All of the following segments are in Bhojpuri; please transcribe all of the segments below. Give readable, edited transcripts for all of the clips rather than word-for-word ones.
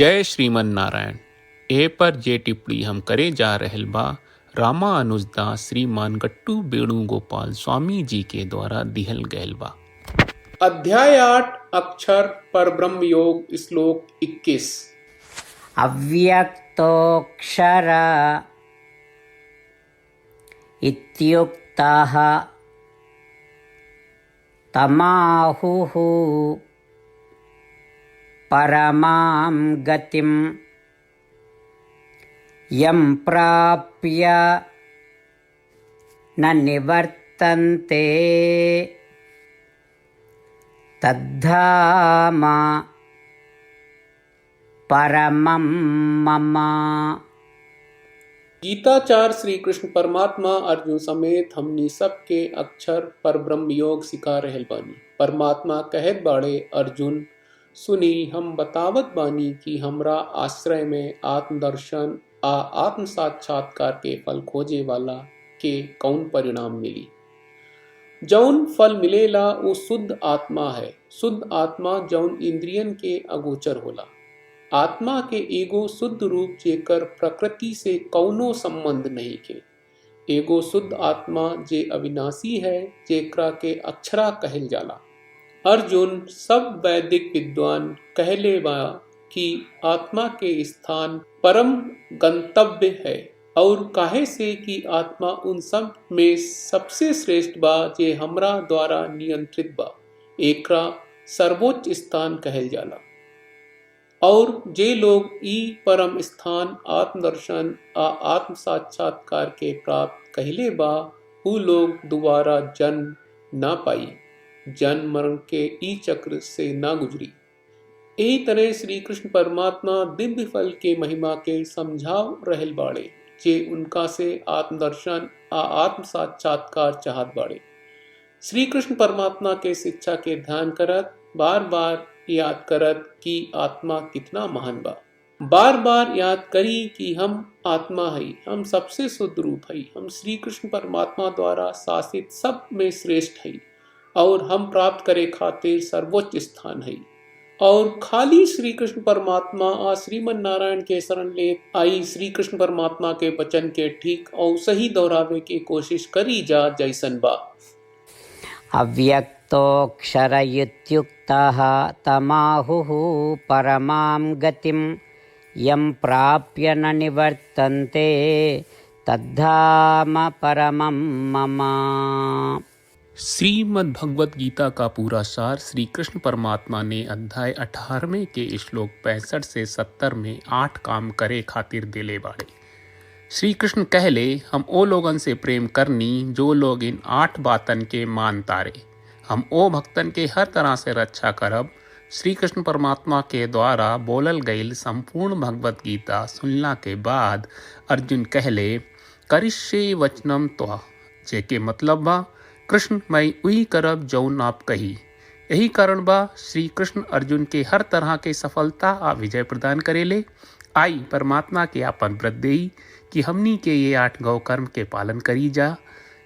जय श्रीमन नारायण। ए पर जे टिप्पणी हम करे जा रहल बा रामानुजदास श्रीमान गट्टू वेणुगोपाल स्वामी जी के द्वारा दिहल गयल बा। अध्याय 8 अक्षर पर ब्रह्म योग श्लोक 21। अव्यक्तोऽक्षर इत्युक्तः तमाहुः परमां गतिं यं प्राप्य न निवर्तन्ते तद्धाम परमं मम। गीताचार्य श्री कृष्ण परमात्मा अर्जुन समेत हमनी सबके अक्षर पर ब्रह्म योग सिखा रहल बानी। परमात्मा कहत बाड़े, अर्जुन सुनी हम बतावत बानी कि हमरा आश्रय में आत्मदर्शन आ आत्म साक्षात्कार के फल खोजे वाला के कौन परिणाम मिली। जौन फल मिलेला वो शुद्ध आत्मा है। शुद्ध आत्मा जौन इंद्रियन के अगोचर होला। आत्मा के एगो शुद्ध रूप जेकर प्रकृति से कौनो संबंध नहीं के। एगो शुद्ध आत्मा जे अविनाशी है, जेकरा के अक्षरा कहल जाला। अर्जुन सब वैदिक विद्वान कहले बा कि आत्मा के स्थान परम गंतव्य है, और काहे से कि आत्मा उन सब में सबसे श्रेष्ठ बा जे हमरा द्वारा नियंत्रित बा। एकरा सर्वोच्च स्थान कहल जाला। और जे लोग ई परम स्थान आत्मदर्शन आ आत्म साक्षात्कार के प्राप्त कहले बा, ऊ लोग दोबारा जन्म ना पाई, जन्म मरण के ई चक्र से ना गुजरी। यही तरह श्री कृष्ण परमात्मा दिव्य फल के महिमा के समझाव रहल बाड़े, जे उनका से आत्मदर्शन आ आत्म साक्षात्कार चाहत बाड़े। श्री कृष्ण परमात्मा के शिक्षा के ध्यान करत, बार बार याद करत कि आत्मा कितना महान बा। बार बार याद करी कि हम आत्मा हई, हम सबसे शुद्ध रूप हई, हम श्री कृष्ण परमात्मा द्वारा शासित सब में श्रेष्ठ हई, और हम प्राप्त करे खातिर सर्वोच्च स्थान है। और खाली श्री कृष्ण परमात्मा आ श्रीमन नारायण के शरण ले आई श्री कृष्ण परमात्मा के वचन के ठीक और सही दोहरावे की कोशिश करी जा जैसन बा। अव्यक्तोऽक्षर इत्युक्तः तमाहुः परमां गतिं यं प्राप्य न निवर्तन्ते तद्धाम परमं मम। श्रीमद् भगवत गीता का पूरा सार श्री कृष्ण परमात्मा ने अध्याय 18वें के श्लोक 65 से 70 में 8 काम करे खातिर दिले बाड़े। श्री कृष्ण कहले, हम ओ लोगन से प्रेम करनी जो लोग इन 8 बातन के मान तारे। हम ओ भक्तन के हर तरह से रक्षा करब। श्री कृष्ण परमात्मा के द्वारा बोलल गईल संपूर्ण भगवत गीता सुनला के बाद अर्जुन कहले, करिष्ये वचनम त्वा, जेके मतलब बा, कृष्ण मैं उही करब जौन आप कही। यही कारण बा श्री कृष्ण अर्जुन के हर तरह के सफलता आ विजय प्रदान करेले। आई परमात्मा के आपन व्रत देई कि हमनी के ये 8 गौ कर्म के पालन करी जा।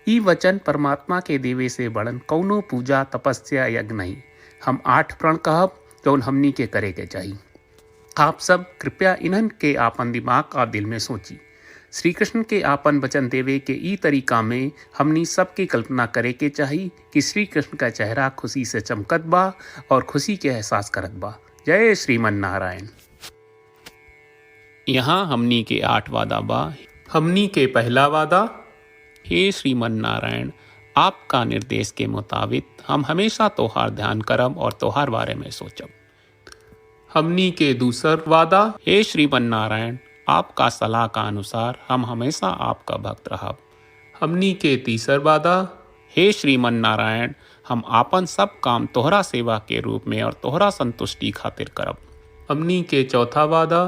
ई वचन परमात्मा के देवे से बड़न कौनो पूजा तपस्या यज्ञ नहीं। हम 8 प्रण कहब जौन हमनी के करे के चाहिए। आप सब कृपया इन्हन के आपन दिमाग और दिल में सोची। श्री कृष्ण के आपन वचन देवे के ई तरीका में हमनी सबकी कल्पना करे के चाहिए कि श्री कृष्ण का चेहरा खुशी से चमकत बा और खुशी के एहसास करत बा। जय श्रीमन नारायण। यहाँ हमनी के 8 वादा बा। हमनी के पहला वादा, हे श्रीमन नारायण, आपका निर्देश के मुताबिक हम हमेशा तोहार ध्यान करब और तोहार बारे में सोचब। हमनी के दूसर वादा, हे श्रीमन नारायण, आपका सलाह का अनुसार हम हमेशा आपका भक्त रहब। हमनी के तीसर वादा, हे श्रीमन नारायण, हम आपन सब काम तोहरा सेवा के रूप में और तोहरा संतुष्टि खातिर करब। हमनी के चौथा वादा,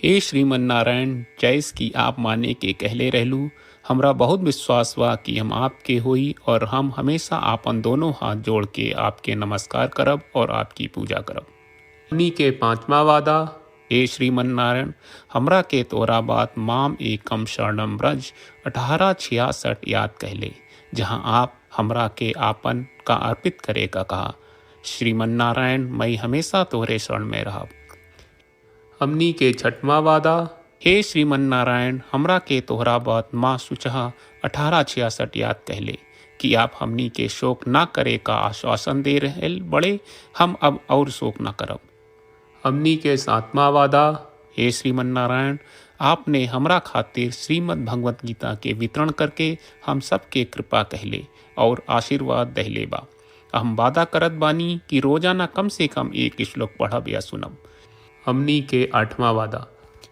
हे श्रीमन नारायण, जैस की आप माने के कहले रहलू, हमरा बहुत विश्वास बा कि हम आपके होई और हम हमेशा आपन दोनों हाथ जोड़ के आपके नमस्कार करब और आपकी पूजा करब। हमनी के पांचवा वादा, हे श्रीमन नारायण, हमरा के तोरा बात माम एकम शरणम ब्रज 1866 याद कहले, जहाँ आप हमरा के आपन का अर्पित करे का कहा। श्रीमन नारायण, मैं हमेशा तोहरे शरण में रहब। हमनी के छठवा वादा। हे श्रीमन नारायण, हमरा के तोहरा बात माँ सुचहा 1866 याद कहले कि आप हमनी के शोक ना करे का आश्वासन दे रहे बड़े, हम अब और शोक ना करब। हमनी के सातवां वादा। हे श्रीमन नारायण, आपने हमरा खातिर श्रीमद् भगवत गीता के वितरण करके हम सबके कृपा कहले और आशीर्वाद दहले बा। हम वादा करत बानी कि रोजाना कम से कम एक श्लोक पढ़ब या सुनब। हमनी के आठवां वादा।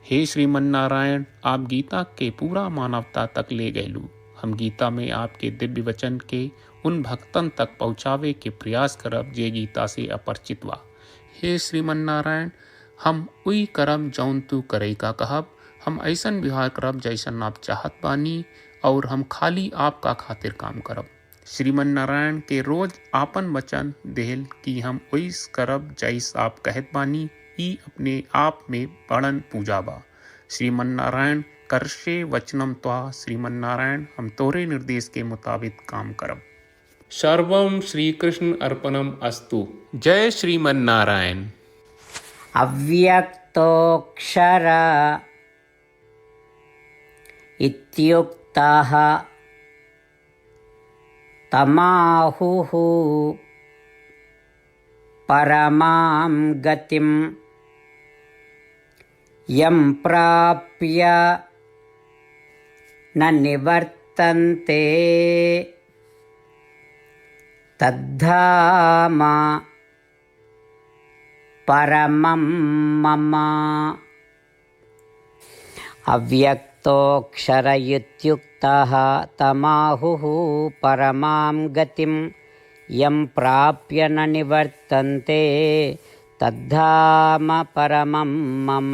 हे श्रीमन नारायण, आप गीता के पूरा मानवता तक ले गयलू। हम गीता में आपके दिव्य वचन के उन भक्तन तक पहुँचावे के प्रयास करब जे गीता से अपरिचित बा। हे श्रीमन नारायण, हम उई करब जौन तू करे का कहब। हम ऐसन व्यवहार करब जैसन आप चाहत बानी और हम खाली आपका खातिर काम करब। श्रीमन नारायण के रोज आपन वचन देहल कि हम ओइस करब जैस आप कहत बानी, ई अपने आप में बड़न पूजा बा। श्रीमन नारायण, करशे वचनम त्वा। श्रीमन नारायण, हम तोरे निर्देश के मुताबिक काम करब। सर्वं श्री कृष्ण अर्पणम अस्तु। जय श्रीमन नारायण। अव्यक्तोऽक्षर इत्युक्तः तमाहुः परमां गतिं यं प्राप्य न निवर्तन्ते तद्धाम परमं मम। अव्यक्तोऽक्षर इत्युक्तः तमाहुः परमां गतिं यं प्राप्य न निवर्तन्ते तद्धाम परमं मम।